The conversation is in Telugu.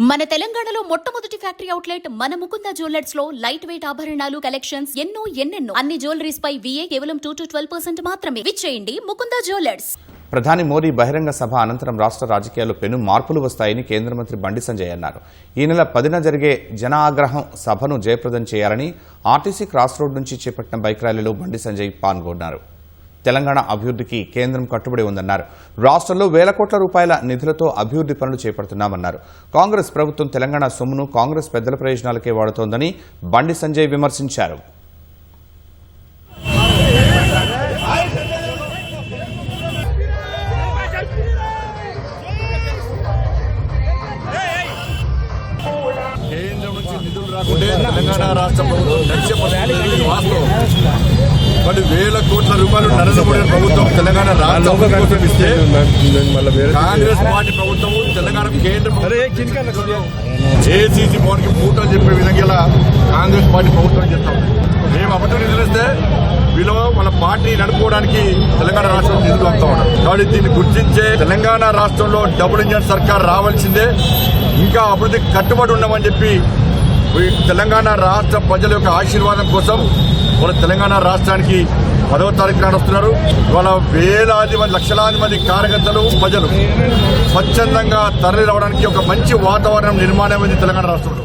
మన తెలంగాణలో మొట్టమొదటి ఫ్యాక్టరీ అవుట్లెట్ మన ముకుంద జ్యువెలర్స్ లో లైట్ వెయిట్ ఆభరణాలు కలెక్షన్స్ ఎన్నెన్నో అన్ని జ్యువెలరీస్ పై VA కేవలం 2 to 12% మాత్రమే. విచ్చేయండి ముకుంద జ్యువెలర్స్. ప్రధాని మోదీ బహిరంగ సభ అనంతరం రాష్ట్ర రాజకీయాల్లో పెను మార్పులు వస్తాయని కేంద్ర మంత్రి బండి సంజయ్ అన్నారు. ఈ నెల 10న జరిగే జన ఆగ్రహం సభను జయప్రదం చేయాలని ఆర్టీసీ క్రాస్ రోడ్ నుంచి చేపట్టిన బైక్ ర్యాలీలో బండి సంజయ్ పాల్గొన్నారు. తెలంగాణ అభివృద్ధికి కేంద్రం కట్టుబడి ఉందన్నారు. రాష్ట్రంలో వేల కోట్ల రూపాయల నిధులతో అభివృద్ధి పనులు చేపడుతున్నామన్నారు. కాంగ్రెస్ ప్రభుత్వం తెలంగాణ సొమ్మును కాంగ్రెస్ పెద్దల ప్రయోజనాలకే వాడుతోందని బండి సంజయ్ విమర్శించారు. కేంద్రం నుంచి నిధులు రాకుంటే తెలంగాణ రాష్ట్ర ప్రభుత్వం లక్ష్య వాస్తవం. మరి వేల కోట్ల రూపాయలు నరేంద్ర మోడీ ప్రభుత్వం తెలంగాణ రాష్ట్ర కోసం ఇస్తే కాంగ్రెస్ పార్టీ ప్రభుత్వం తెలంగాణ కేంద్ర ఏసీసీ భవన్కి పూటలు చెప్పే విధంగా ఇలా కాంగ్రెస్ పార్టీ ప్రభుత్వం చెప్తాం. మేము అబద్ధం నిధులిస్తే వీళ్ళు వాళ్ళ పార్టీ నడుపుకోవడానికి తెలంగాణ రాష్ట్రంలో నిధులు వస్తా ఉన్నారు. కాబట్టి దీన్ని గుర్తించే తెలంగాణ రాష్ట్రంలో డబుల్ ఇంజన్ సర్కార్ రావాల్సిందే. ఇంకా అభివృద్ధికి కట్టుబడి ఉన్నామని చెప్పి తెలంగాణ రాష్ట్ర ప్రజల యొక్క ఆశీర్వాదం కోసం మన తెలంగాణ రాష్ట్రానికి 10వ తారీఖు నాడు వస్తున్నారు. వాళ్ళ వేలాది మంది లక్షలాది మంది కార్యకర్తలు ప్రజలు స్వచ్ఛందంగా తరలి రావడానికి ఒక మంచి వాతావరణం నిర్మాణమైంది తెలంగాణ రాష్ట్రంలో.